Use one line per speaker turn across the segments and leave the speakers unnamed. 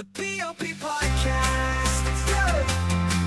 The P.O.P. podcast. Let's go.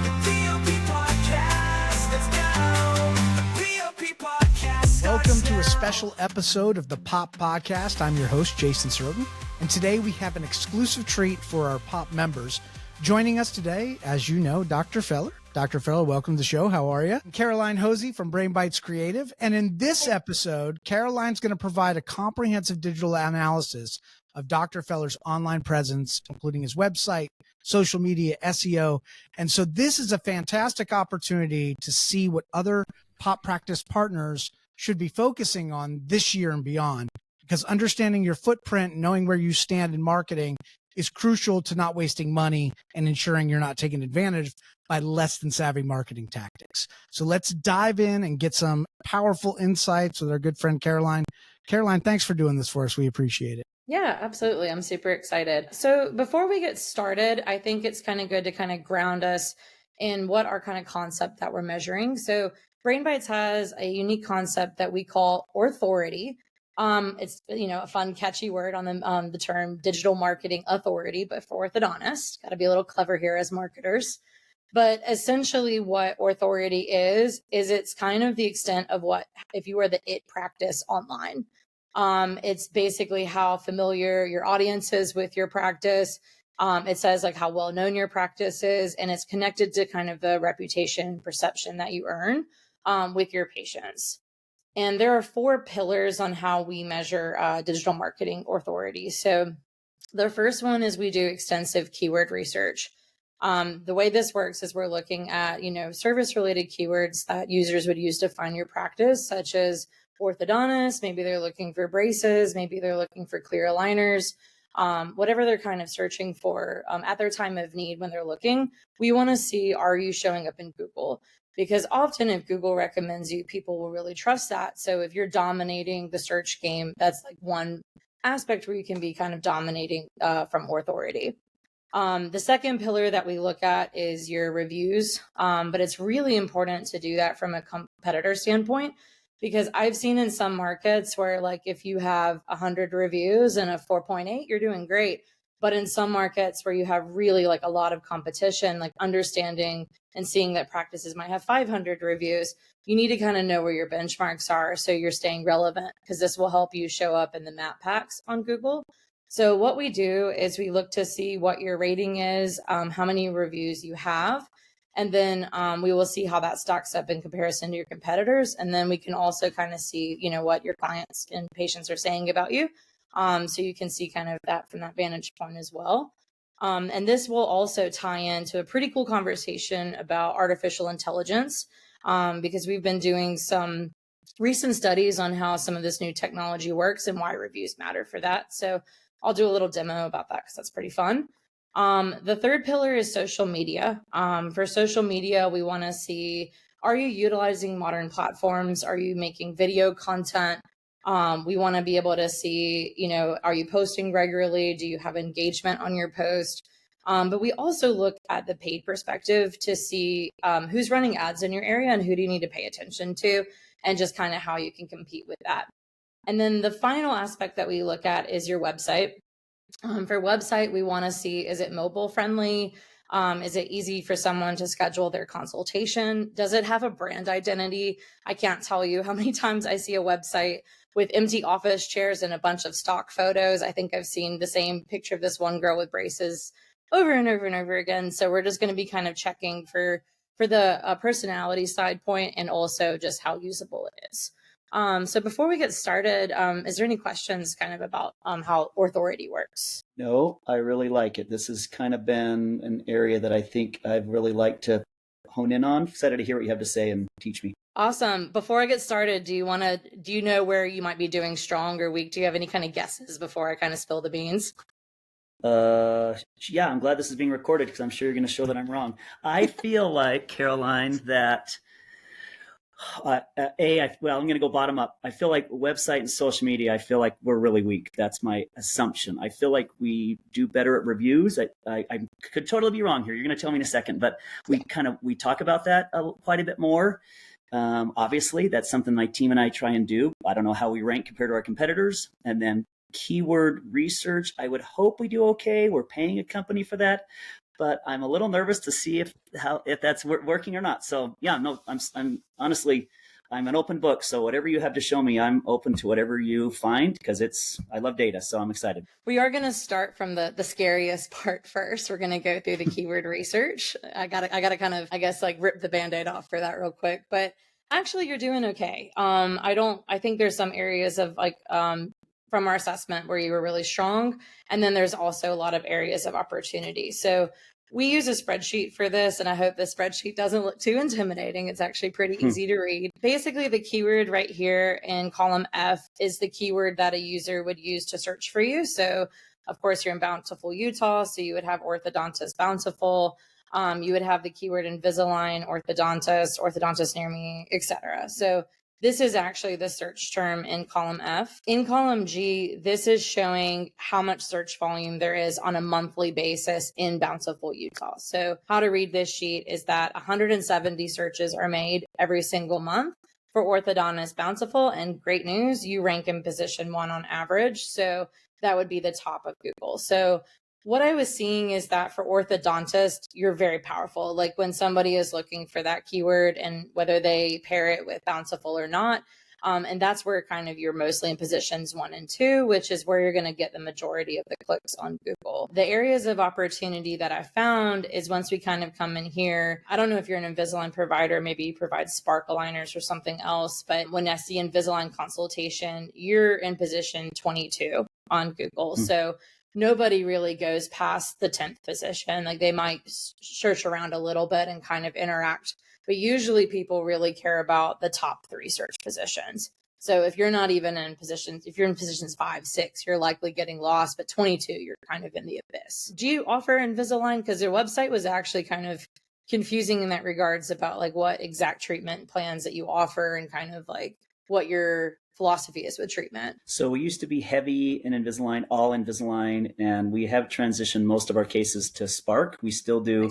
The P.O.P. podcast. Let's go. The P.O.P. podcast.
Welcome to a special episode of the P.O.P. podcast. I'm your host, Jason Soroden, and today we have an exclusive treat for our P.O.P. members. Joining us today, as you know, Dr. Feller. Dr. Feller, welcome to the show. How are you? Caroline Hosey from Brain Bites Creative. And in this episode, Caroline's going to provide a comprehensive digital analysis of Dr. Feller's online presence, including his website, social media, SEO. And so this is a fantastic opportunity to see what other P.O.P. practice partners should be focusing on this year and beyond, because understanding your footprint, knowing where you stand in marketing is crucial to not wasting money and ensuring you're not taken advantage by less than savvy marketing tactics. So let's dive in and get some powerful insights with our good friend, Caroline. Caroline, thanks for doing this for us. We appreciate it.
Yeah, absolutely. I'm super excited. So before we get started, I think it's kind of good to kind of ground us in what our kind of concept that we're measuring. So Brain Bites has a unique concept that we call authority. It's, a fun, catchy word on the term digital marketing authority, but for orthodontists, got to be a little clever here as marketers. But essentially what authority is it's kind of the extent of what, if you were the IT practice online. It's basically how familiar your audience is with your practice. It says like how well known your practice is, and it's connected to kind of the reputation perception that you earn with your patients. And there are 4 pillars on how we measure digital marketing authority. So the first one is we do extensive keyword research. The way this works is we're looking at, service related keywords that users would use to find your practice, such as orthodontist, maybe they're looking for braces, maybe they're looking for clear aligners, whatever they're kind of searching for at their time of need when they're looking. We want to see, are you showing up in Google? Because often if Google recommends you, people will really trust that. So if you're dominating the search game, that's like one aspect where you can be kind of dominating from authority. The second pillar that we look at is your reviews, but it's really important to do that from a competitor standpoint, because I've seen in some markets where like if you have 100 reviews and a 4.8, you're doing great. But in some markets where you have really like a lot of competition, like understanding and seeing that practices might have 500 reviews, you need to kind of know where your benchmarks are so you're staying relevant, because this will help you show up in the map packs on Google. So what we do is we look to see what your rating is, how many reviews you have, and then we will see how that stacks up in comparison to your competitors. And then we can also kind of see, what your clients and patients are saying about you. So you can see kind of that from that vantage point as well. And this will also tie into a pretty cool conversation about artificial intelligence, because we've been doing some recent studies on how some of this new technology works and why reviews matter for that. So I'll do a little demo about that because that's pretty fun. The third pillar is social media. For social media, we want to see, are you utilizing modern platforms? Are you making video content? We want to be able to see, are you posting regularly? Do you have engagement on your post? But we also look at the paid perspective to see who's running ads in your area and who do you need to pay attention to, and just kind of how you can compete with that. And then the final aspect that we look at is your website. For website, we want to see, is it mobile friendly? Is it easy for someone to schedule their consultation? Does it have a brand identity? I can't tell you how many times I see a website with empty office chairs and a bunch of stock photos. I think I've seen the same picture of this one girl with braces over and over and over again. So we're just going to be kind of checking for the personality side point and also just how usable it is. So before we get started, is there any questions kind of about how authority works?
No, I really like it. This has kind of been an area that I think I'd really like to hone in on. Excited to hear what you have to say and teach me.
Awesome. Before I get started, do you know where you might be doing strong or weak? Do you have any kind of guesses before I kind of spill the beans?
Yeah, I'm glad this is being recorded because I'm sure you're going to show that I'm wrong. I feel like, Caroline, that I'm going to go bottom up. I feel like website and social media, I feel like we're really weak. That's my assumption. I feel like we do better at reviews. I could totally be wrong here. You're going to tell me in a second, but we talk about that quite a bit more. Obviously, that's something my team and I try and do. I don't know how we rank compared to our competitors. And then keyword research, I would hope we do okay. We're paying a company for that, but I'm a little nervous to see if that's working or not. So yeah, no, I'm honestly, I'm an open book. So whatever you have to show me, I'm open to whatever you find, because I love data. So I'm excited.
We are going to start from the scariest part first. We're going to go through the keyword research. I gotta kind of, I guess, like rip the Band-Aid off for that real quick, but actually you're doing okay. I think there's some areas of like, from our assessment where you were really strong. And then there's also a lot of areas of opportunity. So we use a spreadsheet for this, and I hope the spreadsheet doesn't look too intimidating. It's actually pretty easy to read. Basically, the keyword right here in column F is the keyword that a user would use to search for you. So, of course, you're in Bountiful, Utah, so you would have orthodontist Bountiful. You would have the keyword Invisalign, orthodontist near me, etc. So this is actually the search term in column F. In column G, this is showing how much search volume there is on a monthly basis in Bountiful, Utah. So how to read this sheet is that 170 searches are made every single month for orthodontist Bountiful, and great news, you rank in position 1 on average. So that would be the top of Google. So what I was seeing is that for orthodontist, you're very powerful. Like when somebody is looking for that keyword and whether they pair it with Bountiful or not. And that's where kind of you're mostly in positions 1 and 2, which is where you're going to get the majority of the clicks on Google. The areas of opportunity that I found is once we kind of come in here, I don't know if you're an Invisalign provider, maybe you provide Spark aligners or something else, but when I see Invisalign consultation, you're in position 22 on Google. So nobody really goes past the 10th position. Like they might search around a little bit and kind of interact, but usually people really care about the top 3 search positions. So if you're not even in positions, if you're in positions 5, 6, you're likely getting lost, but 22, you're kind of in the abyss. Do you offer Invisalign? Because their website was actually kind of confusing in that regards about like what exact treatment plans that you offer and kind of like what your philosophy is with treatment.
So we used to be heavy in Invisalign, all Invisalign, and we have transitioned most of our cases to Spark. We still do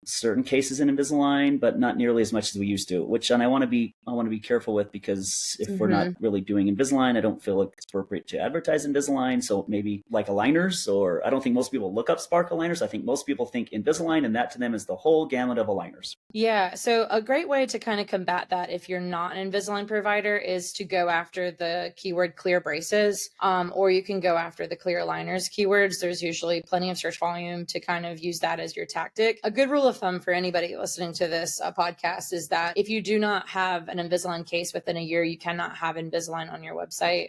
certain cases in Invisalign, but not nearly as much as we used to. And I want to be careful with, because if we're not really doing Invisalign, I don't feel like it's appropriate to advertise Invisalign. So maybe like aligners, or I don't think most people look up Spark aligners. I think most people think Invisalign, and that to them is the whole gamut of aligners.
Yeah, so a great way to kind of combat that if you're not an Invisalign provider is to go after the keyword clear braces, or you can go after the clear aligners keywords. There's usually plenty of search volume to kind of use that as your tactic. A good rule of thumb for anybody listening to this podcast is that if you do not have an Invisalign case within a year, you cannot have Invisalign on your website.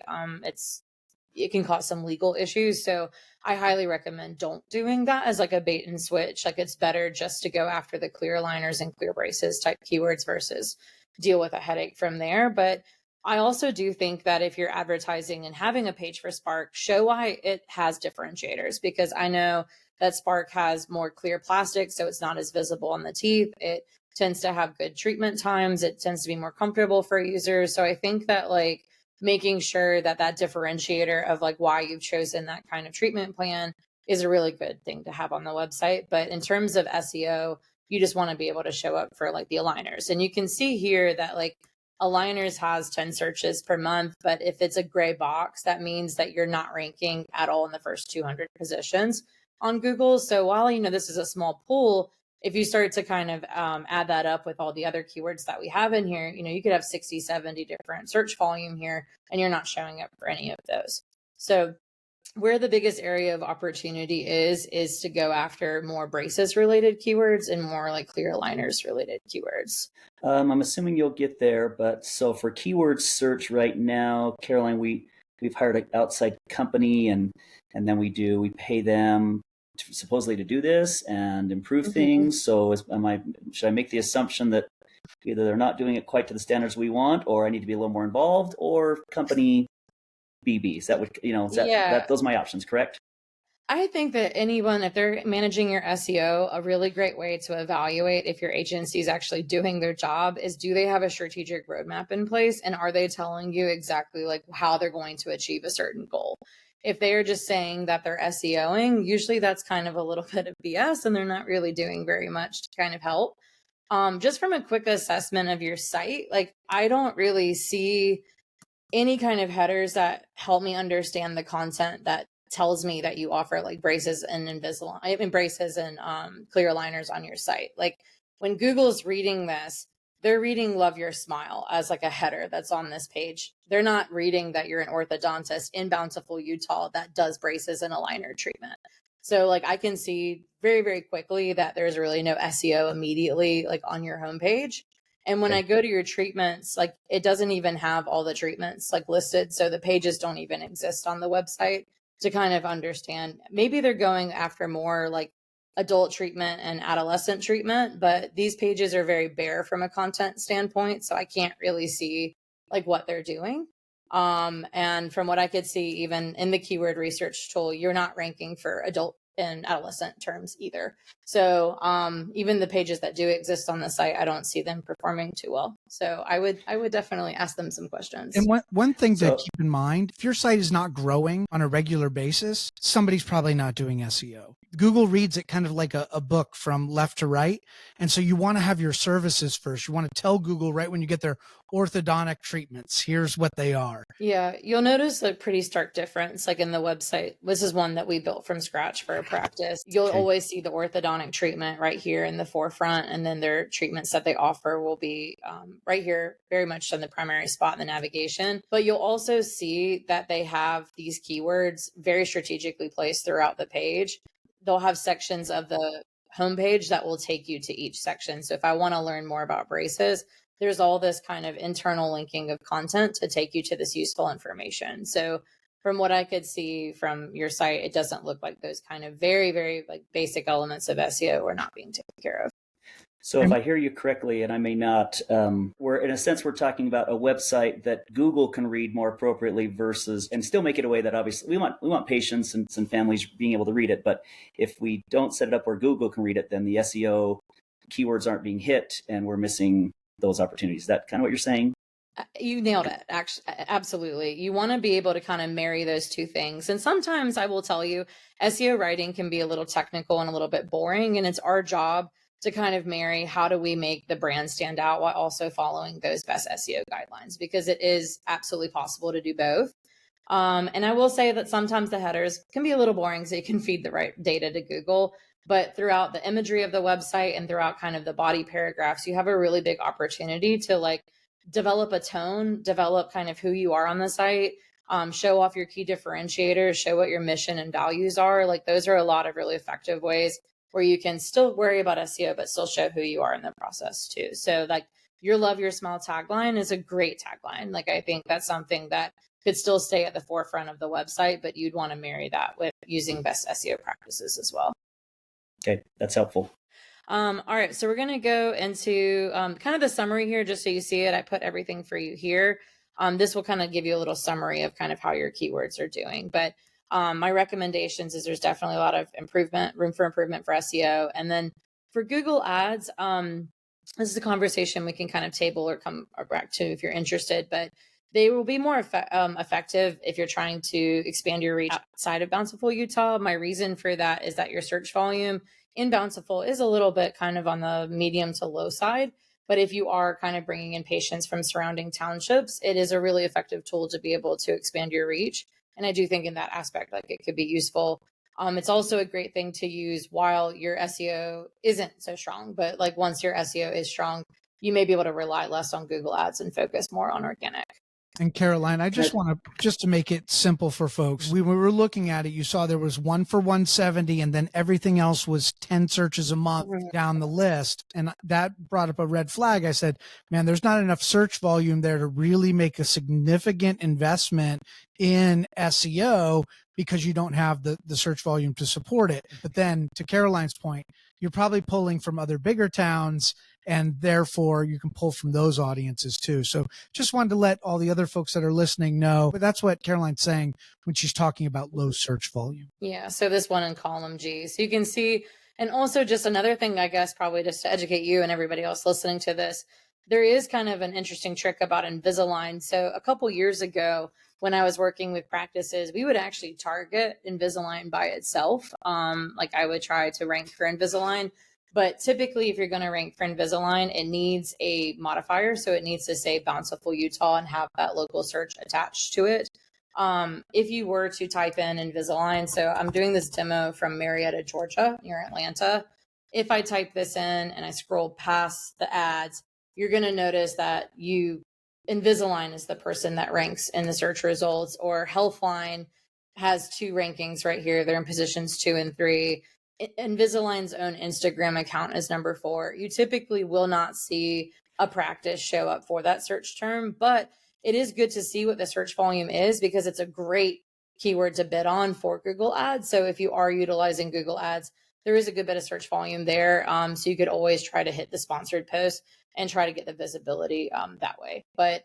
It can cause some legal issues. So I highly recommend don't doing that as like a bait and switch. Like it's better just to go after the clear aligners and clear braces type keywords versus deal with a headache from there. But I also do think that if you're advertising and having a page for Spark, show why it has differentiators, because I know that Spark has more clear plastic, so it's not as visible on the teeth. It tends to have good treatment times. It tends to be more comfortable for users. So I think that like making sure that that differentiator of like why you've chosen that kind of treatment plan is a really good thing to have on the website. But in terms of SEO, you just want to be able to show up for like the aligners. And you can see here that like aligners has 10 searches per month, but if it's a gray box, that means that you're not ranking at all in the first 200 positions on Google. So while, you know, this is a small pool, if you start to kind of add that up with all the other keywords that we have in here, you know, you could have 60, 70 different search volume here, and you're not showing up for any of those. So where the biggest area of opportunity is to go after more braces related keywords and more like clear aligners related keywords.
I'm assuming you'll get there, but so for keyword search right now, Caroline, we've hired an outside company, and then we pay them supposedly to do this and improve things. So should I make the assumption that either they're not doing it quite to the standards we want, or I need to be a little more involved, or company BBs? That would, those are my options, correct?
I think that anyone, if they're managing your SEO, a really great way to evaluate if your agency is actually doing their job is, do they have a strategic roadmap in place? And are they telling you exactly like how they're going to achieve a certain goal? If they are just saying that they're SEOing, usually that's kind of a little bit of BS and they're not really doing very much to kind of help. Just from a quick assessment of your site, like I don't really see any kind of headers that help me understand the content that tells me that you offer like braces and Invisalign, I mean braces and clear aligners on your site. Like when Google's reading this, they're reading "Love Your Smile" as like a header that's on this page. They're not reading that you're an orthodontist in Bountiful, Utah that does braces and aligner treatment. So like I can see very, very quickly that there's really no SEO immediately like on your homepage. And when
Okay.
I go to your treatments, like it doesn't even have all the treatments like listed. So the pages don't even exist on the website to kind of understand. Maybe they're going after more like adult treatment and adolescent treatment, but these pages are very bare from a content standpoint. So I can't really see like what they're doing. And from what I could see, even in the keyword research tool, you're not ranking for adult and adolescent terms either. So even the pages that do exist on the site, I don't see them performing too well. So I would definitely ask them some questions.
And one thing to
So
keep in mind, if your site is not growing on a regular basis, somebody's probably not doing SEO. Google reads it kind of like a book from left to right. And so you want to have your services first. You want to tell Google right when you get their orthodontic treatments, here's what they are.
Yeah, you'll notice a pretty stark difference like in the website. This is one that we built from scratch for a practice. You'll
Okay.
always see the orthodontic treatment right here in the forefront, and then their treatments that they offer will be right here, very much on the primary spot in the navigation. But you'll also see that they have these keywords very strategically placed throughout the page. They'll have sections of the homepage that will take you to each section. So if I want to learn more about braces, there's all this kind of internal linking of content to take you to this useful information. So from what I could see from your site, it doesn't look like those kind of very, very like basic elements of SEO are not being taken care of.
So if I hear you correctly, and I may not, we're in a sense we're talking about a website that Google can read more appropriately versus, and still make it a way that obviously we want patients and some families being able to read it. But if we don't set it up where Google can read it, then the SEO keywords aren't being hit, and we're missing those opportunities. Is that kind of what you're saying?
You nailed it. Actually, absolutely. You want to be able to kind of marry those two things. And sometimes I will tell you, SEO writing can be a little technical and a little bit boring. And it's our job to kind of marry how do we make the brand stand out while also following those best SEO guidelines, because it is absolutely possible to do both. And I will say that sometimes the headers can be a little boring, so you can feed the right data to Google. But throughout the imagery of the website and throughout kind of the body paragraphs, you have a really big opportunity to like develop a tone, develop kind of who you are on the site, show off your key differentiators, show what your mission and values are. Like those are a lot of really effective ways where you can still worry about SEO, but still show who you are in the process too. So like your "Love Your Smile" tagline is a great tagline. Like I think that's something that could still stay at the forefront of the website, but you'd want to marry that with using best SEO practices as well.
Okay, that's helpful.
All right, so we're going to go into kind of the summary here, just so you see it. I put everything for you here. This will kind of give you a little summary of kind of how your keywords are doing. But my recommendations is there's definitely a lot of room for improvement for SEO. And then for Google Ads, this is a conversation we can kind of table or come back to if you're interested. But they will be more effective if you're trying to expand your reach outside of Bountiful, Utah. My reason for that is that your search volume in Bountiful is a little bit kind of on the medium to low side. But if you are kind of bringing in patients from surrounding townships, it is a really effective tool to be able to expand your reach. And I do think in that aspect, like it could be useful. It's also a great thing to use while your SEO isn't so strong. But like once your SEO is strong, you may be able to rely less on Google Ads and focus more on organic.
And Caroline, I just want to make it simple for folks. We were looking at it. You saw there was one for 170 and then everything else was 10 searches a month down the list. And that brought up a red flag. I said, man, there's not enough search volume there to really make a significant investment in SEO because you don't have the search volume to support it. But then to Caroline's point, you're probably pulling from other bigger towns, and therefore you can pull from those audiences too. So just wanted to let all the other folks that are listening know, but that's what Caroline's saying when she's talking about low search volume.
Yeah. So this one in column G. So you can see, and also just another thing, I guess, probably just to educate you and everybody else listening to this, there is kind of an interesting trick about Invisalign. So a couple years ago, when I was working with practices, we would actually target Invisalign by itself. Like I would try to rank for Invisalign. But typically, if you're going to rank for Invisalign, it needs a modifier. So it needs to say Bountiful, Utah and have that local search attached to it. If you were to type in Invisalign, so I'm doing this demo from Marietta, Georgia, near Atlanta. If I type this in and I scroll past the ads, you're going to notice that Invisalign is the person that ranks in the search results, or Healthline has 2 rankings right here. They're in positions 2 and 3. Invisalign's own Instagram account is number 4. You typically will not see a practice show up for that search term, but it is good to see what the search volume is because it's a great keyword to bid on for Google Ads. So if you are utilizing Google Ads, there is a good bit of search volume there. So you could always try to hit the sponsored post and try to get the visibility that way. But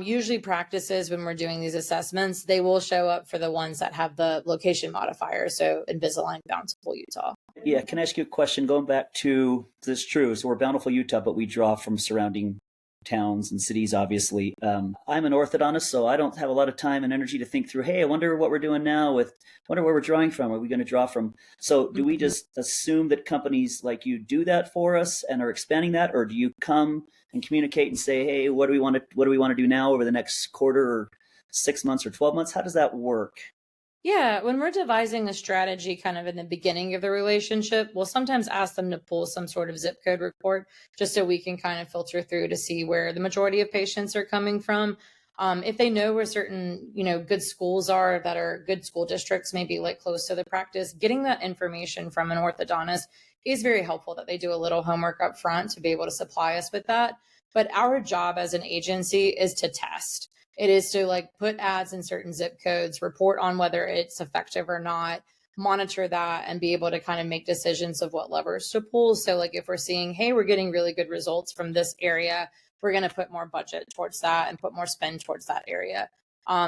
usually practices, when we're doing these assessments, they will show up for the ones that have the location modifier. So Invisalign, Bountiful, Utah.
Yeah, can I ask you a question? Going back to this, true. So we're Bountiful, Utah, but we draw from surrounding towns and cities, obviously. I'm an orthodontist, so I don't have a lot of time and energy to think through, hey, I wonder what we're doing now wonder where we're drawing from. Are we going to draw from? So do we just assume that companies like you do that for us and are expanding that? Or do you come and communicate and say, hey, what do we want to do now over the next quarter or 6 months or 12 months? How does that work?
Yeah, when we're devising a strategy kind of in the beginning of the relationship, we'll sometimes ask them to pull some sort of zip code report just so we can kind of filter through to see where the majority of patients are coming from. If they know where certain, good schools are that are good school districts, maybe like close to the practice, getting that information from an orthodontist is very helpful, that they do a little homework up front to be able to supply us with that. But our job as an agency is to test. It is to put ads in certain zip codes, report on whether it's effective or not, monitor that, and be able to kind of make decisions of what levers to pull. So if we're seeing, hey, we're getting really good results from this area, we're going to put more budget towards that and put more spend towards that area.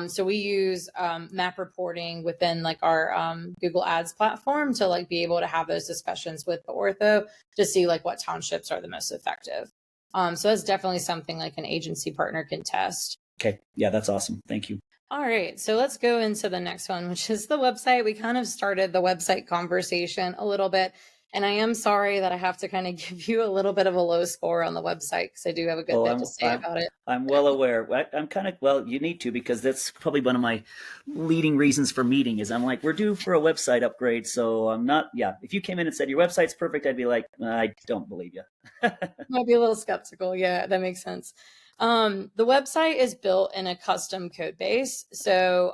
So we use map reporting within our Google Ads platform to be able to have those discussions with the ortho to see what townships are the most effective. So that's definitely something an agency partner can test.
Okay. Yeah, that's awesome. Thank you.
All right. So let's go into the next one, which is the website. We kind of started the website conversation a little bit. And I am sorry that I have to kind of give you a little bit of a low score on the website because I do have a good bit to say about it.
I'm well aware. I'm kind of, well, you need to, because that's probably one of my leading reasons for meeting is I'm like, we're due for a website upgrade. So I'm not, if you came in and said your website's perfect, I'd be like, I don't believe you.
Might be a little skeptical. Yeah, that makes sense. The website is built in a custom code base. So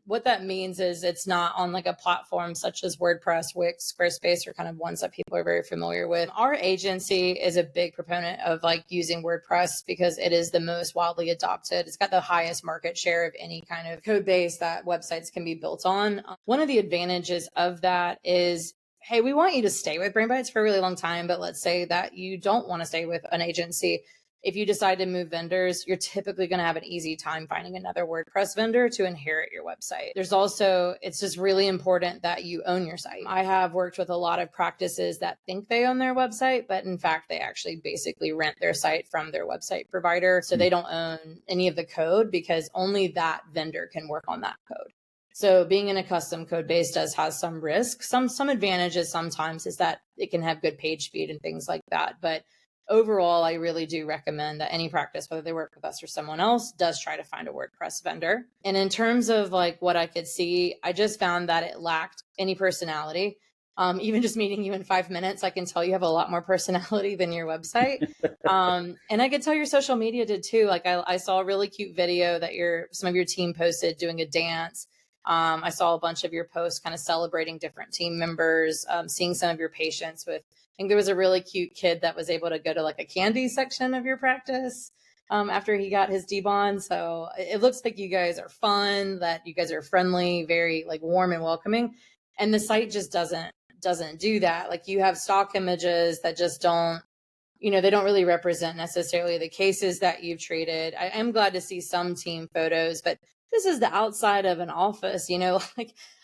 what that means is it's not on a platform such as WordPress, Wix, Squarespace, or kind of ones that people are very familiar with. Our agency is a big proponent of using WordPress because it is the most widely adopted. It's got the highest market share of any kind of code base that websites can be built on. One of the advantages of that is, hey, we want you to stay with BrainBites for a really long time, but let's say that you don't want to stay with an agency. If you decide to move vendors, you're typically going to have an easy time finding another WordPress vendor to inherit your website. There's also, it's just really important that you own your site. I have worked with a lot of practices that think they own their website, but in fact, they actually basically rent their site from their website provider. So they don't own any of the code because only that vendor can work on that code. So being in a custom code base does have some risk. Some advantages sometimes is that it can have good page speed and things like that. But overall, I really do recommend that any practice, whether they work with us or someone else, does try to find a WordPress vendor. And in terms of what I could see, I just found that it lacked any personality. Even just meeting you in 5 minutes, I can tell you have a lot more personality than your website. And I could tell your social media did too. I saw a really cute video that some of your team posted doing a dance. I saw a bunch of your posts kind of celebrating different team members, seeing some of your patients with, I think there was a really cute kid that was able to go to a candy section of your practice after he got his D-bond. So it looks like you guys are fun, that you guys are friendly, very warm and welcoming. And the site just doesn't do that. You have stock images that just don't, they don't really represent necessarily the cases that you've treated. I am glad to see some team photos, but this is the outside of an office,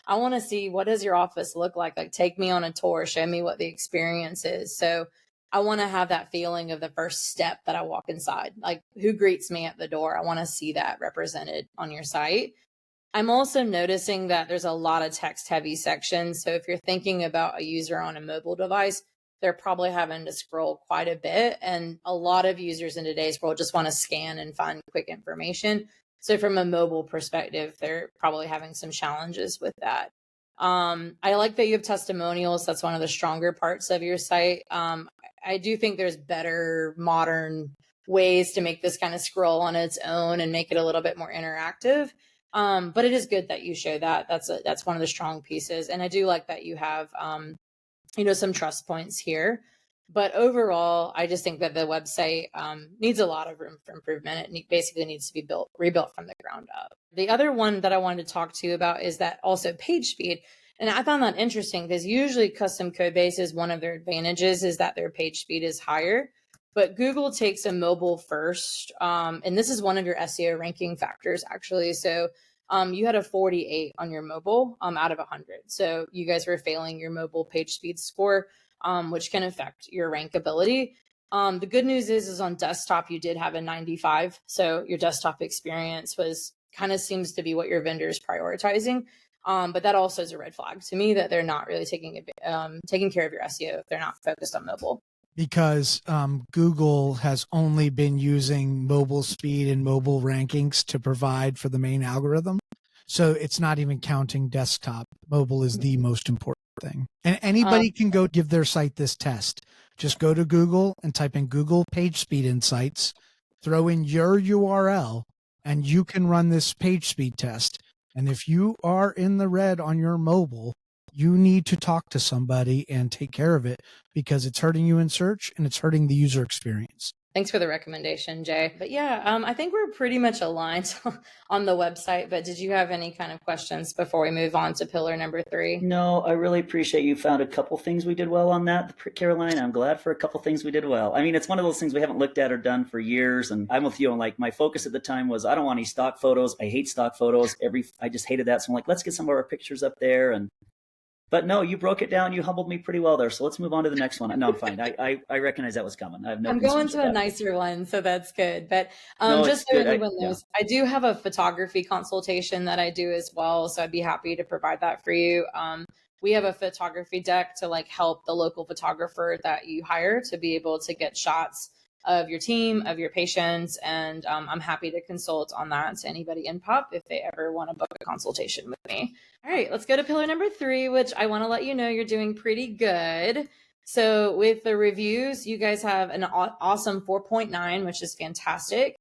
I want to see, what does your office look like? Take me on a tour, show me what the experience is. So I want to have that feeling of the first step that I walk inside, who greets me at the door. I want to see that represented on your site. I'm also noticing that there's a lot of text heavy sections. So if you're thinking about a user on a mobile device, they're probably having to scroll quite a bit. And a lot of users in today's world just want to scan and find quick information. So from a mobile perspective, they're probably having some challenges with that. I like that you have testimonials. That's one of the stronger parts of your site. I do think there's better modern ways to make this kind of scroll on its own and make it a little bit more interactive. But it is good that you show that. That's one of the strong pieces. And I do like that you have, some trust points here. But overall, I just think that the website needs a lot of room for improvement. It basically needs to be rebuilt from the ground up. The other one that I wanted to talk to you about is that also page speed. And I found that interesting because usually custom code bases, one of their advantages is that their page speed is higher. But Google takes a mobile first. And this is one of your SEO ranking factors, actually. So you had a 48 on your mobile out of 100. So you guys were failing your mobile page speed score, which can affect your rankability. The good news is on desktop, you did have a 95. So your desktop experience kind of seems to be what your vendor is prioritizing. But that also is a red flag to me that they're not really taking care of your SEO if they're not focused on mobile.
Because Google has only been using mobile speed and mobile rankings to provide for the main algorithm. So it's not even counting desktop. Mobile is the most important thing. And anybody can go give their site this test. Just go to Google and type in Google Page Speed Insights, throw in your URL, and you can run this page speed test. And if you are in the red on your mobile, you need to talk to somebody and take care of it because it's hurting you in search and it's hurting the user experience.
Thanks for the recommendation, Jay. But yeah, I think we're pretty much aligned on the website. But did you have any kind of questions before we move on to pillar number 3?
No, I really appreciate you found a couple things we did well on that, Caroline. I'm glad for a couple things we did well. I mean, it's one of those things we haven't looked at or done for years. And I'm with you on like my focus at the time was I don't want any stock photos. I hate stock photos. I just hated that. So I'm like, let's get some of our pictures up there. But no, you broke it down. You humbled me pretty well there. So let's move on to the next one. No, I'm fine. I recognize that was coming. I have no
I'm going
concerns
to
with
a
that.
nicer one, so that's good. But
No,
just
it's
so
good.
everyone knows, I do have a photography consultation that I do as well. So I'd be happy to provide that for you. We have a photography deck to like help the local photographer that you hire to be able to get shots of your team, of your patients. And I'm happy to consult on that to anybody in P.O.P if they ever want to book a consultation with me. All right, let's go to pillar number 3, which I want to let you know you're doing pretty good. So with the reviews, you guys have an awesome 4.9, which is fantastic.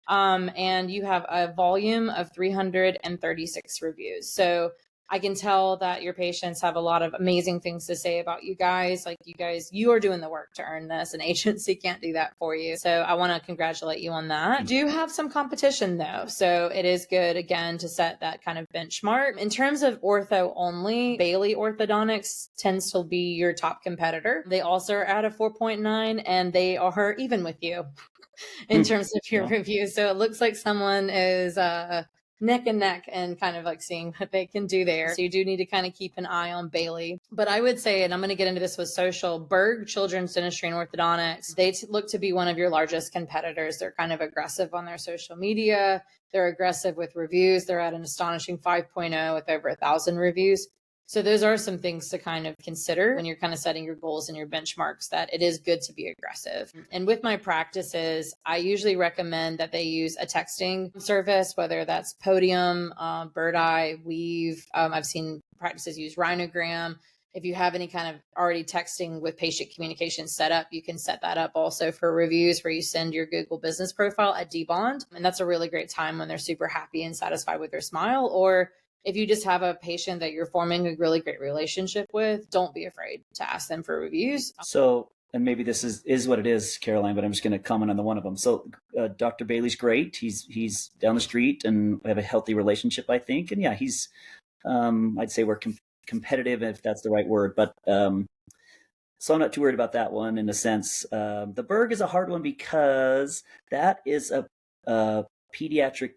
And you have a volume of 336 reviews. So I can tell that your patients have a lot of amazing things to say about you guys. Like you are doing the work to earn this. An agency can't do that for you. So I want to congratulate you on that. Do have some competition though. So it is good again to set that kind of benchmark. In terms of ortho only, Bailey Orthodontics tends to be your top competitor. They also are at a 4.9 and they are even with you in terms of your reviews. So it looks like someone is neck and neck and kind of like seeing what they can do there. So you do need to kind of keep an eye on Bailey. But I would say, and I'm going to get into this with social, Berg Children's Dentistry and Orthodontics, they look to be one of your largest competitors. They're kind of aggressive on their social media. They're aggressive with reviews. They're at an astonishing 5.0 with over 1,000 reviews. So those are some things to kind of consider when you're kind of setting your goals and your benchmarks, that it is good to be aggressive. And with my practices, I usually recommend that they use a texting service, whether that's Podium, Bird Eye, Weave. I've seen practices use Rhinogram. If you have any kind of already texting with patient communication set up, you can set that up also for reviews where you send your Google business profile at dbond. And that's a really great time when they're super happy and satisfied with their smile. Or if you just have a patient that you're forming a really great relationship with, don't be afraid to ask them for reviews.
So, and maybe this is what it is, Caroline, but I'm just going to comment on the one of them. So Dr. Bailey's great. He's down the street and we have a healthy relationship, I think. And yeah, he's, I'd say we're competitive, if that's the right word, but so I'm not too worried about that one in a sense. The Berg is a hard one because that is a pediatric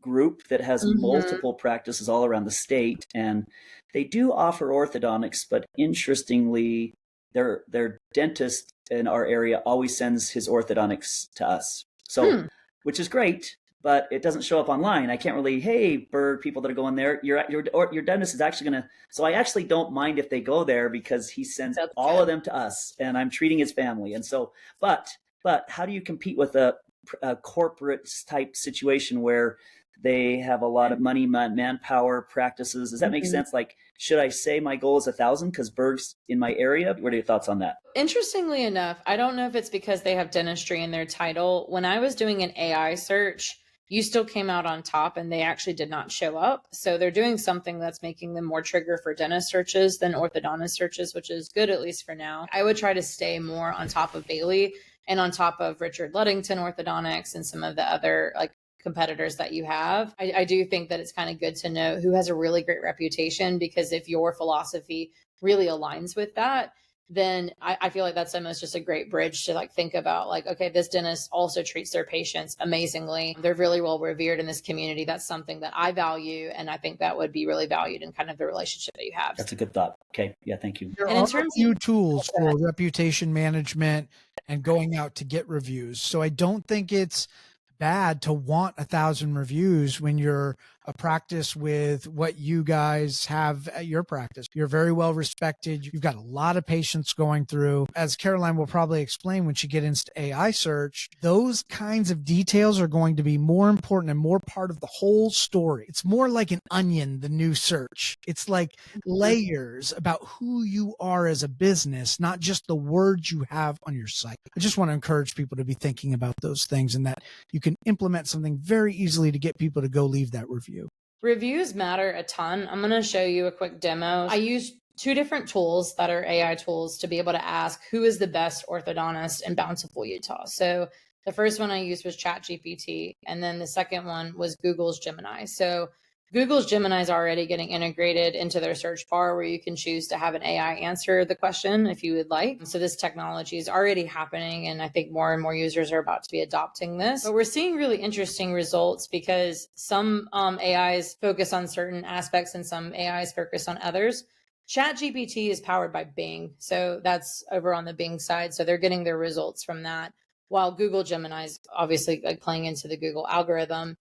group that has multiple practices all around the state, and they do offer orthodontics, but interestingly, their dentist in our area always sends his orthodontics to us. So, which is great, but it doesn't show up online. I can't really, hey, Berg, people that are going there, your dentist is actually going to, so I actually don't mind if they go there because he sends
That's
all
good.
of them to us and I'm treating his family. And so, but how do you compete with a corporate type situation where they have a lot of money, manpower, practices? Does that make
Mhm.
sense? Like, should I say my goal is 1,000 because Berg's in my area? What are your thoughts on that?
Interestingly enough, I don't know if it's because they have dentistry in their title. When I was doing an AI search, you still came out on top and they actually did not show up. So they're doing something that's making them more trigger for dentist searches than orthodontist searches, which is good, at least for now. I would try to stay more on top of Bailey and on top of Richard Luddington Orthodontics and some of the other like competitors that you have. I do think that it's kind of good to know who has a really great reputation, because if your philosophy really aligns with that, then I feel like that's almost just a great bridge to like think about like, okay, this dentist also treats their patients amazingly. They're really well revered in this community. That's something that I value. And I think that would be really valued in kind of the relationship that you have.
That's a good thought. Okay. Yeah. Thank you.
There
And
are
in
a
terms
few
of
tools for reputation management and going out to get reviews. So I don't think it's bad to want 1,000 reviews when you're a practice with what you guys have at your practice. You're very well respected. You've got a lot of patients going through. As Caroline will probably explain when she gets into AI search, those kinds of details are going to be more important and more part of the whole story. It's more like an onion, the new search. It's like layers about who you are as a business, not just the words you have on your site. I just want to encourage people to be thinking about those things, and that you can implement something very easily to get people to go leave that review.
reviews matter a ton. I'm going to show you a quick demo. I use two different tools that are AI tools to be able to ask who is the best orthodontist in Bountiful, Utah. So the first one I used was ChatGPT, and then the second one was Google's Gemini. So Google's Gemini is already getting integrated into their search bar, where you can choose to have an AI answer the question if you would like. So this technology is already happening, and I think more and more users are about to be adopting this. But we're seeing really interesting results because some AIs focus on certain aspects and some AIs focus on others. ChatGPT is powered by Bing, so that's over on the Bing side. So they're getting their results from that, while Google Gemini is obviously like playing into the Google algorithm.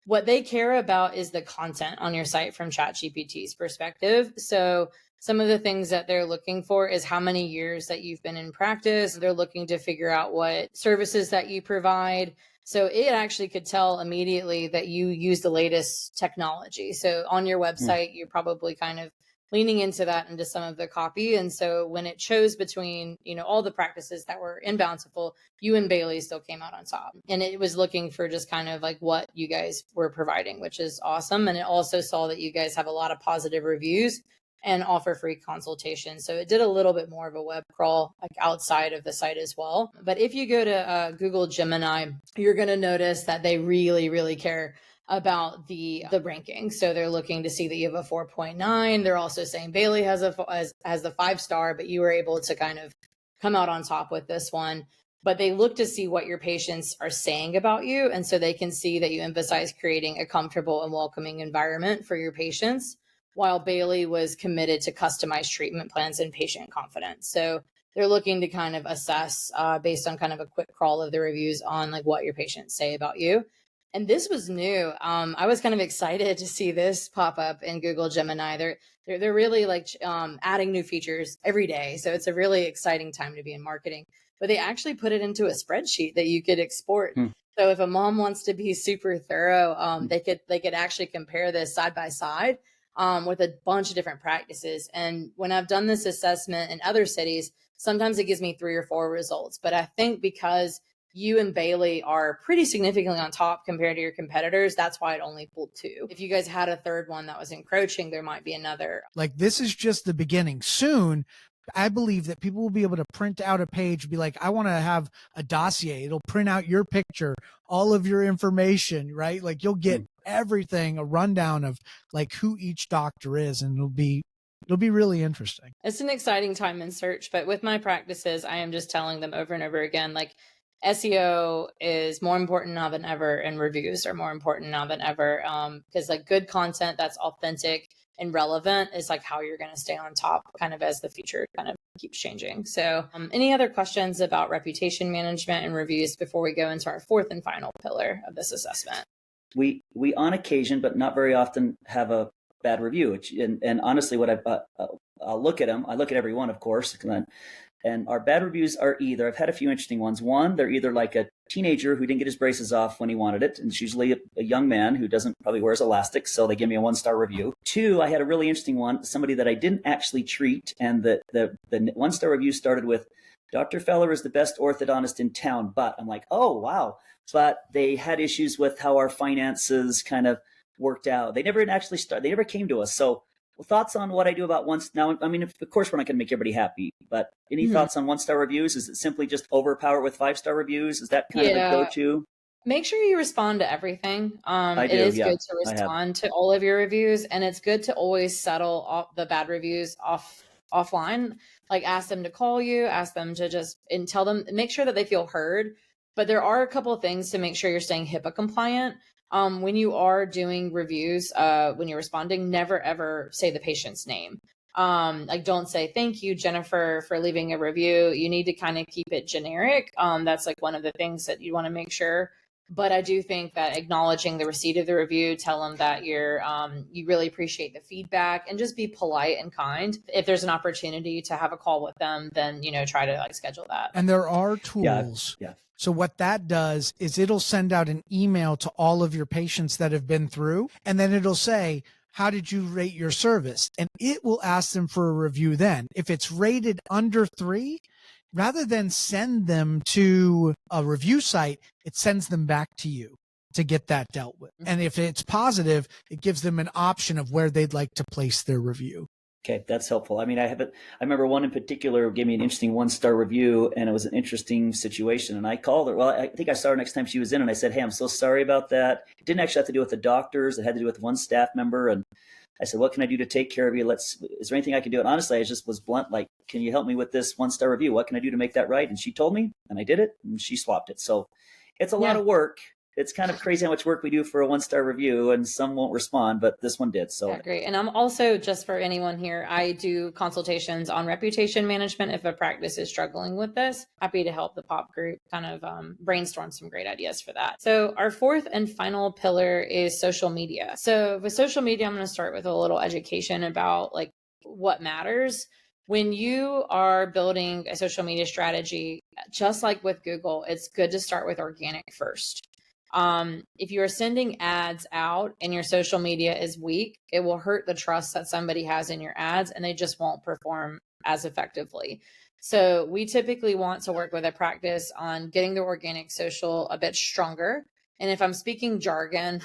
What they care about is the content on your site from ChatGPT's perspective. So some of the things that they're looking for is how many years that you've been in practice. They're looking to figure out what services that you provide. So it actually could tell immediately that you use the latest technology. So on your website, you're probably kind of leaning into that, into some of the copy. And so when it chose between, all the practices that were in Bountiful, you and Bailey still came out on top. And it was looking for just kind of like what you guys were providing, which is awesome. And it also saw that you guys have a lot of positive reviews and offer free consultations. So it did a little bit more of a web crawl like outside of the site as well. But if you go to Google Gemini, you're going to notice that they really, really care about the ranking. So they're looking to see that you have a 4.9. They're also saying Bailey has the 5-star, but you were able to kind of come out on top with this one. But they look to see what your patients are saying about you, and so they can see that you emphasize creating a comfortable and welcoming environment for your patients, while Bailey was committed to customized treatment plans and patient confidence. So they're looking to kind of assess based on kind of a quick crawl of the reviews on like what your patients say about you. And this was new. I was kind of excited to see this pop up in Google Gemini. They're really like adding new features every day, so it's a really exciting time to be in marketing. But they actually put it into a spreadsheet that you could export. So if a mom wants to be super thorough, they could actually compare this side by side with a bunch of different practices. And when I've done this assessment in other cities, sometimes it gives me 3 or 4 results. But I think because you and Bailey are pretty significantly on top compared to your competitors, that's why it only pulled 2. If you guys had a third one that was encroaching, there might be another.
Like, this is just the beginning. Soon, I believe that people will be able to print out a page, be like, I want to have a dossier. It'll print out your picture, all of your information, right? Like, you'll get everything, a rundown of like who each doctor is, and it'll be really interesting.
It's an exciting time in search, but with my practices, I am just telling them over and over again, like, SEO is more important now than ever, and reviews are more important now than ever. Because like good content that's authentic and relevant is like how you're going to stay on top kind of as the future kind of keeps changing. So any other questions about reputation management and reviews before we go into our 4th and final pillar of this assessment?
we on occasion, but not very often, have a bad review. And honestly, what I'll look at them. I look at every one, of course, and our bad reviews are either, I've had a few interesting ones. One, they're either like a teenager who didn't get his braces off when he wanted it, and it's usually a young man who doesn't probably wears elastics, so they give me a 1-star review. Two, I had a really interesting one, somebody that I didn't actually treat, and the 1-star review started with, Dr. Feller is the best orthodontist in town, but I'm like, oh, wow. But they had issues with how our finances kind of worked out. They never came to us. So thoughts on what I do about now, I mean, of course, we're not going to make everybody happy, but any thoughts on 1-star reviews? Is it simply just overpower it with 5-star reviews? Is that kind of the go-to?
Make sure you respond to everything.
I do,
It is
yeah,
good to respond to all of your reviews, and it's good to always settle off the bad reviews offline. Like, ask them to call you, ask them to just, and tell them, make sure that they feel heard. But there are a couple of things to make sure you're staying HIPAA compliant. When you are doing reviews, when you're responding, never ever say the patient's name. Like, don't say, thank you, Jennifer, for leaving a review. You need to kind of keep it generic. That's like one of the things that you want to make sure. But I do think that acknowledging the receipt of the review, tell them that you really appreciate the feedback, and just be polite and kind. If there's an opportunity to have a call with them, then, try to like schedule that.
And there are tools.
Yeah.
So what that does is it'll send out an email to all of your patients that have been through, and then it'll say, how did you rate your service? And it will ask them for a review then. If it's rated under 3, rather than send them to a review site, it sends them back to you to get that dealt with. And if it's positive, it gives them an option of where they'd like to place their review.
Okay, that's helpful. I mean, I remember one in particular gave me an interesting 1-star review, and it was an interesting situation. And I called her. Well, I think I saw her next time she was in, and I said, hey, I'm so sorry about that. It didn't actually have to do with the doctors. It had to do with one staff member. And I said, what can I do to take care of you? Is there anything I can do? And honestly, I just was blunt, like, can you help me with this 1-star review? What can I do to make that right? And she told me, and I did it, and she swapped it. So it's a lot of work. It's kind of crazy how much work we do for a 1-star review, and some won't respond, but this one did. So
great. And I'm also, just for anyone here, I do consultations on reputation management. If a practice is struggling with this, happy to help the P.O.P group kind of brainstorm some great ideas for that. So our fourth and final pillar is social media. So with social media, I'm going to start with a little education about like what matters. When you are building a social media strategy, just like with Google, it's good to start with organic first. If you are sending ads out and your social media is weak, it will hurt the trust that somebody has in your ads, and they just won't perform as effectively. So we typically want to work with a practice on getting the organic social a bit stronger. And if I'm speaking jargon,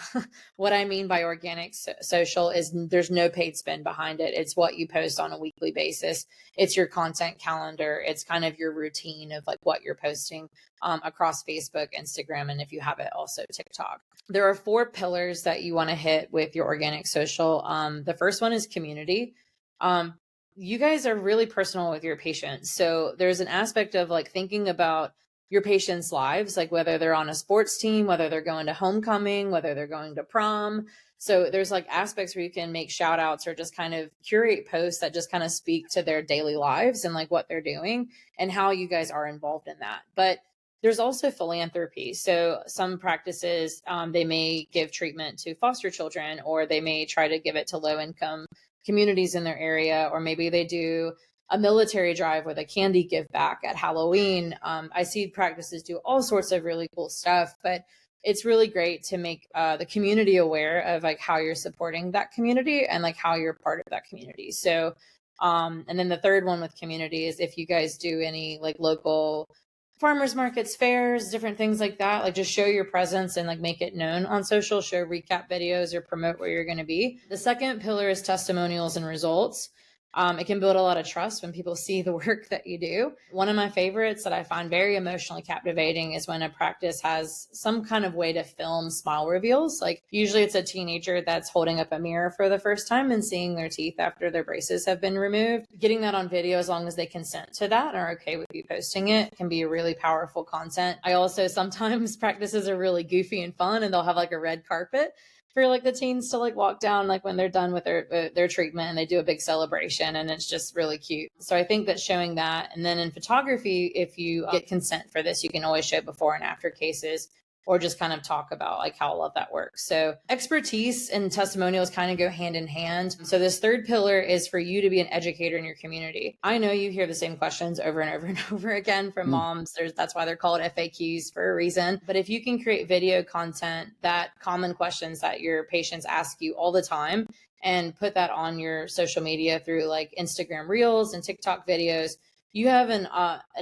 what I mean by organic social is there's no paid spend behind it. It's what you post on a weekly basis. It's your content calendar. It's kind of your routine of like what you're posting across Facebook, Instagram, and if you have it, also TikTok. There are 4 pillars that you want to hit with your organic social. The first one is community. You guys are really personal with your patients. So there's an aspect of like thinking about your patients' lives, like whether they're on a sports team, whether they're going to homecoming, whether they're going to prom. So there's like aspects where you can make shout outs or just kind of curate posts that just kind of speak to their daily lives and like what they're doing and how you guys are involved in that. But there's also philanthropy. So some practices, they may give treatment to foster children, or they may try to give it to low income communities in their area, or maybe they do a military drive with a candy give back at Halloween. I see practices do all sorts of really cool stuff, but it's really great to make the community aware of like how you're supporting that community and like how you're part of that community. So, and then the third one with community is if you guys do any like local farmers markets, fairs, different things like that, like just show your presence and like make it known on social, show recap videos or promote where you're going to be. The second pillar is testimonials and results. It can build a lot of trust when people see the work that you do. One of my favorites that I find very emotionally captivating is when a practice has some kind of way to film smile reveals. Like usually it's a teenager that's holding up a mirror for the first time and seeing their teeth after their braces have been removed. Getting that on video, as long as they consent to that and are okay with you posting it, can be a really powerful content. I also sometimes practices are really goofy and fun, and they'll have like a red carpet for like the teens to like walk down like when they're done with their treatment, and they do a big celebration, and it's just really cute. So I think that showing that, and then in photography, if you get consent for this, you can always show before and after cases. or just kind of talk about like how all of that works. So expertise and testimonials kind of go hand in hand. So this third pillar is for you to be an educator in your community. I know you hear the same questions over and over and over again from moms. That's why they're called FAQs for a reason. But if you can create video content, that common questions that your patients ask you all the time, and put that on your social media through like Instagram Reels and TikTok videos, you have an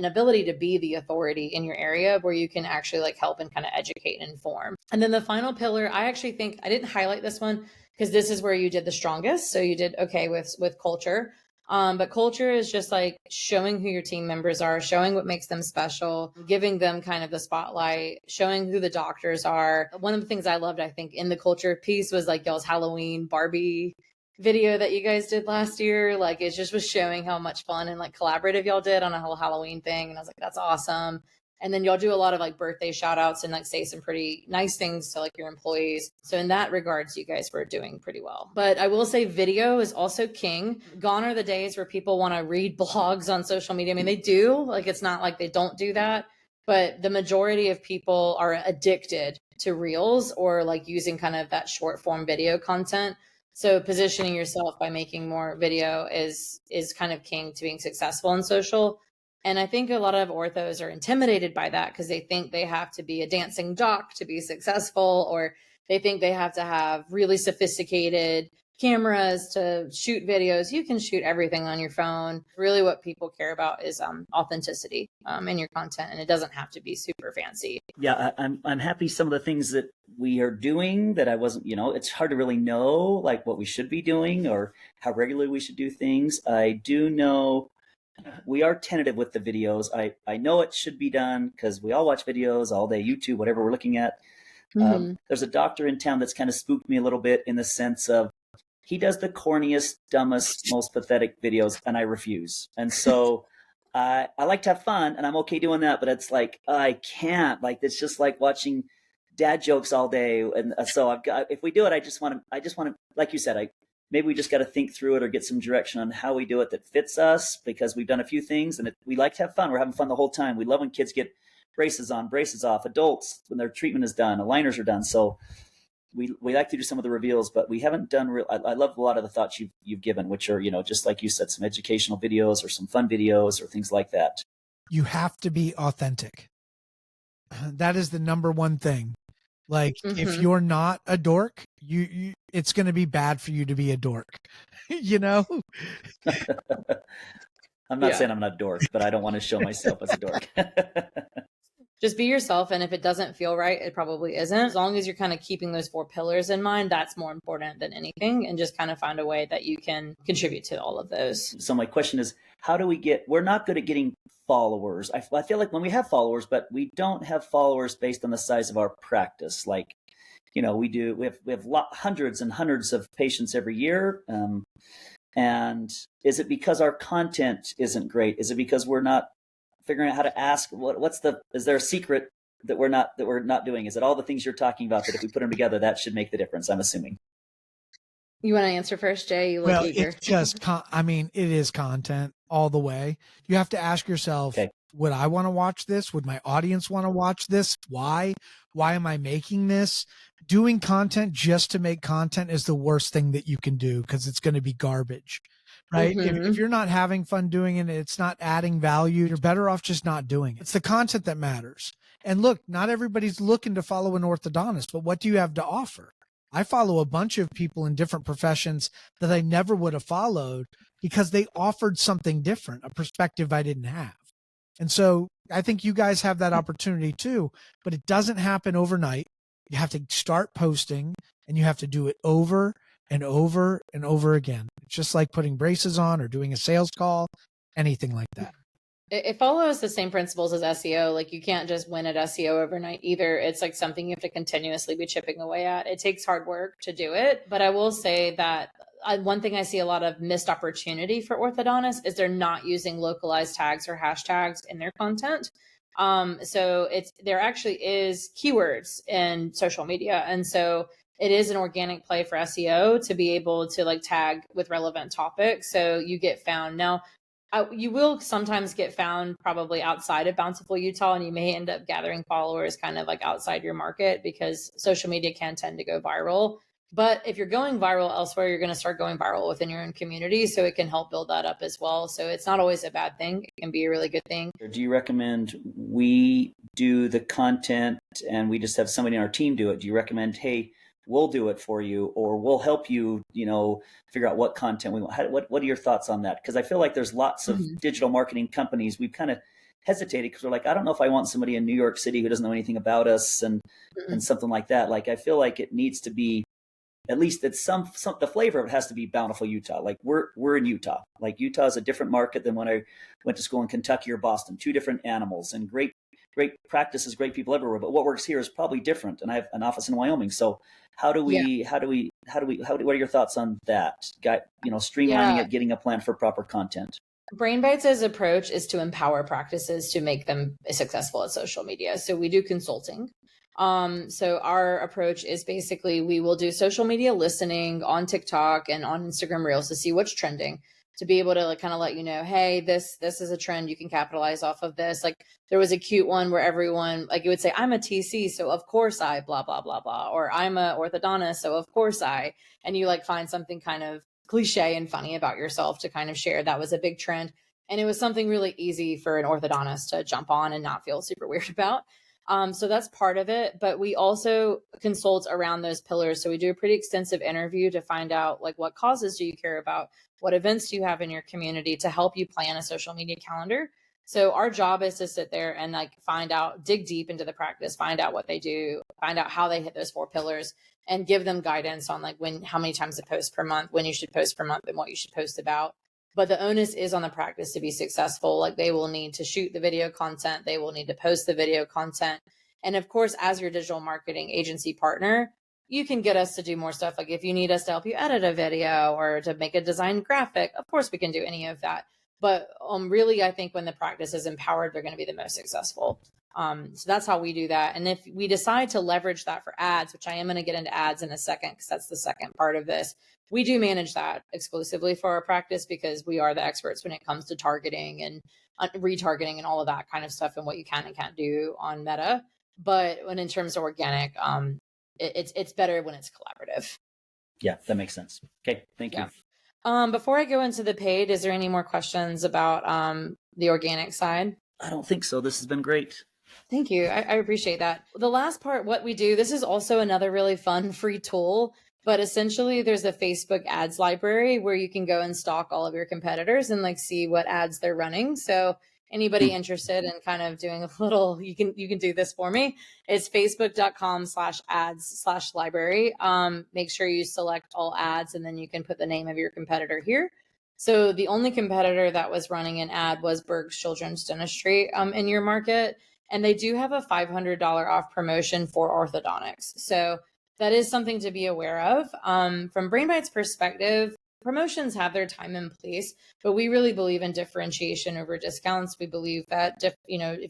ability to be the authority in your area where you can actually like help and kind of educate and inform. And then the final pillar, I actually think I didn't highlight this one because this is where you did the strongest. So you did okay with culture. But culture is just like showing who your team members are, showing what makes them special, giving them kind of the spotlight, showing who the doctors are. One of the things I loved, I think, in the culture piece was like y'all's Halloween Barbie video that you guys did last year. Like it just was showing how much fun and like collaborative y'all did on a whole Halloween thing. And I was like, that's awesome. And then y'all do a lot of like birthday shout outs and like say some pretty nice things to like your employees. So in that regards, you guys were doing pretty well. But I will say video is also king. Gone are the days where people want to read blogs on social media. I mean, they do, like, it's not like they don't do that, but the majority of people are addicted to reels or like using kind of that short form video content. So positioning yourself by making more video is kind of king to being successful in social. And I think a lot of orthos are intimidated by that because they think they have to be a dancing doc to be successful, or they think they have to have really sophisticated cameras to shoot videos. You can shoot everything on your phone. Really what people care about is authenticity in your content, and it doesn't have to be super fancy.
Yeah, I'm happy some of the things that we are doing that I wasn't, it's hard to really know like what we should be doing or how regularly we should do things. I do know we are tentative with the videos. I know it should be done because we all watch videos all day, YouTube, whatever we're looking at. There's a doctor in town that's kind of spooked me a little bit in the sense of he does the corniest, dumbest, most pathetic videos, and I refuse. And so I like to have fun, and I'm okay doing that, but it's like I can't. Like it's just like watching dad jokes all day. And so I've got, if we do it, I just want to, like you said, maybe we just got to think through it or get some direction on how we do it that fits us, because we've done a few things and we like to have fun. We're having fun the whole time. We love when kids get braces on, braces off, adults when their treatment is done, aligners are done. So we like to do some of the reveals, but we haven't done real. I love a lot of the thoughts you've given, which are, just like you said, some educational videos or some fun videos or things like that.
You have to be authentic. That is the number one thing. Like if you're not a dork, you it's going to be bad for you to be a dork.
I'm not saying I'm not a dork, but I don't want to show myself as a dork.
Just be yourself. And if it doesn't feel right, it probably isn't. As long as you're kind of keeping those 4 pillars in mind, that's more important than anything. And just kind of find a way that you can contribute to all of those.
So my question is, how do we're not good at getting followers. I feel like when we have followers, but we don't have followers based on the size of our practice. Like, we have hundreds and hundreds of patients every year. And is it because our content isn't great? Is it because we're not figuring out how to ask? Is there a secret that we're not doing? Is it all the things you're talking about that if we put them together, that should make the difference? I'm assuming.
You want to answer first, Jay? You look eager.
It's just, it is content all the way. You have to ask yourself, okay, would I want to watch this? Would my audience want to watch this? Why? Why am I making this? Doing content just to make content is the worst thing that you can do because it's going to be garbage, right? If you're not having fun doing it, it's not adding value, you're better off just not doing it. It's the content that matters. And look, not everybody's looking to follow an orthodontist, but what do you have to offer? I follow a bunch of people in different professions that I never would have followed because they offered something different, a perspective I didn't have. And so I think you guys have that opportunity too, but it doesn't happen overnight. You have to start posting and you have to do it over and over and over again. It's just like putting braces on or doing a sales call, anything like that.
It follows the same principles as SEO. Like you can't just win at SEO overnight either. It's like something you have to continuously be chipping away at. It takes hard work to do it. But I will say that one thing I see a lot of missed opportunity for orthodontists is they're not using localized tags or hashtags in their content. So there actually is keywords in social media. And so it is an organic play for SEO to be able to like tag with relevant topics. So you get found. Now, You will sometimes get found probably outside of Bountiful, Utah, and you may end up gathering followers kind of like outside your market because social media can tend to go viral. But if you're going viral elsewhere, you're going to start going viral within your own community. So it can help build that up as well. So it's not always a bad thing. It can be a really good thing.
Do you recommend we do the content and we just have somebody in our team do it? Do you recommend, hey, we'll do it for you, or we'll help you, figure out what content we want? What are your thoughts on that? Because I feel like there's lots of digital marketing companies. We've kind of hesitated because we're like, I don't know if I want somebody in New York City who doesn't know anything about us and something like that. Like, I feel like it needs to be, at least it's some the flavor of it has to be Bountiful, Utah. Like we're in Utah. Like Utah is a different market than when I went to school in Kentucky or Boston. Two different animals and great practices, great people everywhere. But what works here is probably different. And I have an office in Wyoming. So how do we what are your thoughts on that? Streamlining it, getting a plan for proper content.
Brain Bites' approach is to empower practices to make them successful at social media. So we do consulting. So our approach is basically we will do social media listening on TikTok and on Instagram Reels to see what's trending, to be able to kind of let you know, hey, this is a trend, you can capitalize off of this. Like there was a cute one where everyone, like you would say, I'm a TC, so of course I blah, blah, blah, blah, or I'm a orthodontist, so of course I, and you like find something kind of cliche and funny about yourself to kind of share. That was a big trend. And it was something really easy for an orthodontist to jump on and not feel super weird about. So that's part of it, but we also consult around those pillars. So we do a pretty extensive interview to find out like what causes do you care about? What events do you have in your community to help you plan a social media calendar? So our job is to sit there and like find out, dig deep into the practice, find out what they do, find out how they hit those 4 pillars and give them guidance on like how many times to post per month, when you should post per month and what you should post about. But the onus is on the practice to be successful. Like they will need to shoot the video content. They will need to post the video content. And of course, as your digital marketing agency partner, you can get us to do more stuff. Like if you need us to help you edit a video or to make a design graphic, of course we can do any of that. But really, I think when the practice is empowered, they're going to be the most successful. So that's how we do that. And if we decide to leverage that for ads, which I am going to get into ads in a second, because that's the second part of this, we do manage that exclusively for our practice because we are the experts when it comes to targeting and retargeting and all of that kind of stuff and what you can and can't do on Meta. But when in terms of organic, it's better when it's collaborative.
Yeah, that makes sense. Okay, thank you.
Before I go into the paid, is there any more questions about the organic side?
I don't think so. This has been great.
Thank you. I appreciate that. The last part, what we do, this is also another really fun free tool, but essentially there's a Facebook ads library where you can go and stalk all of your competitors and like see what ads they're running. So anybody interested in kind of doing a little, you can do this for me. It's facebook.com/ads/library. Make sure you select all ads and then you can put the name of your competitor here. So the only competitor that was running an ad was Berg's Children's Dentistry in your market. And they do have a $500 off promotion for orthodontics. So that is something to be aware of. From BrainBite's perspective, promotions have their time and place, but we really believe in differentiation over discounts. We believe that, if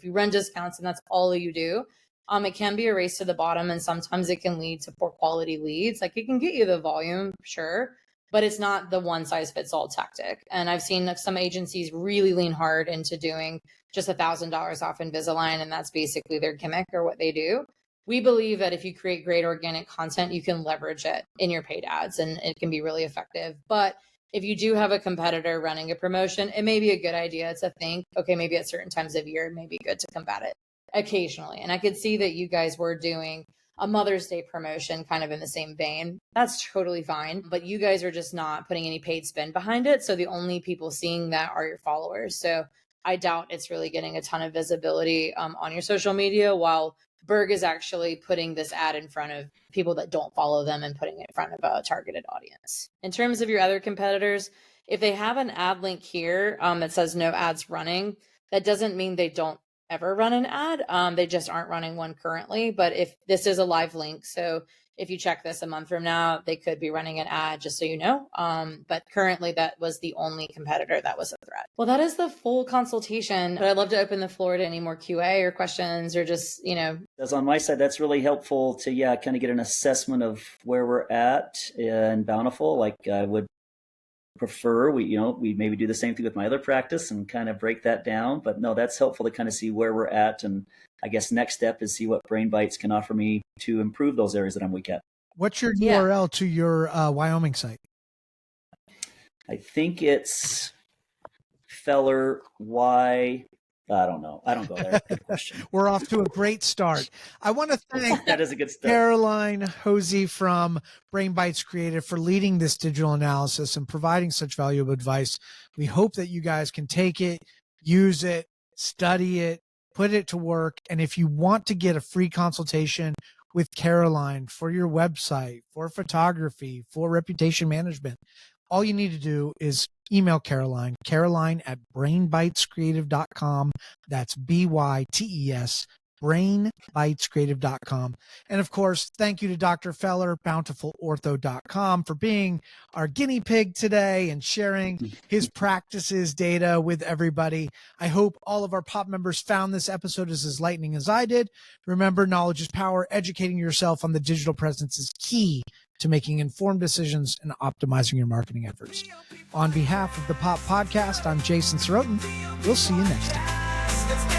you run discounts and that's all you do, it can be a race to the bottom. And sometimes it can lead to poor quality leads. Like it can get you the volume, sure, but it's not the one size fits all tactic. And I've seen some agencies really lean hard into doing just $1,000 off Invisalign, and that's basically their gimmick or what they do. We believe that if you create great organic content, you can leverage it in your paid ads and it can be really effective. But if you do have a competitor running a promotion, it may be a good idea to think, okay, maybe at certain times of year, it may be good to combat it occasionally. And I could see that you guys were doing a Mother's Day promotion kind of in the same vein. That's totally fine. But you guys are just not putting any paid spin behind it. So the only people seeing that are your followers. So I doubt it's really getting a ton of visibility on your social media, while Berg is actually putting this ad in front of people that don't follow them and putting it in front of a targeted audience. In terms of your other competitors, if they have an ad link here that says no ads running, that doesn't mean they don't ever run an ad. They just aren't running one currently. But if this is a live link, so if you check this a month from now, they could be running an ad, just so you know. But currently that was the only competitor that was a threat. Well, that is the full consultation, but I'd love to open the floor to any more QA or questions or just,
As on my side, that's really helpful to, kind of get an assessment of where we're at in Bountiful. Like I would prefer. We maybe do the same thing with my other practice and kind of break that down. But no, that's helpful to kind of see where we're at. And I guess next step is see what Brain Bites can offer me to improve those areas that I'm weak at.
What's your
Yeah.
URL to your Wyoming site?
I think it's Feller Y. I don't know. I don't go there. Good question.
We're off to a great start. I want to thank
That is a good start.
Caroline Hosey from Brain Bites Creative for leading this digital analysis and providing such valuable advice. We hope that you guys can take it, use it, study it, put it to work. And if you want to get a free consultation with Caroline for your website, for photography, for reputation management, all you need to do is email Caroline at brainbitescreative.com. That's BYTES, brainbitescreative.com. And of course, thank you to Dr. Feller, bountifulortho.com, for being our guinea pig today and sharing his practices data with everybody. I hope all of our POP members found this episode as enlightening as I did. Remember, knowledge is power. Educating yourself on the digital presence is key to making informed decisions and optimizing your marketing efforts. On behalf of the POP Podcast, I'm Jason Sorotin. We'll see you next time.
Let's go.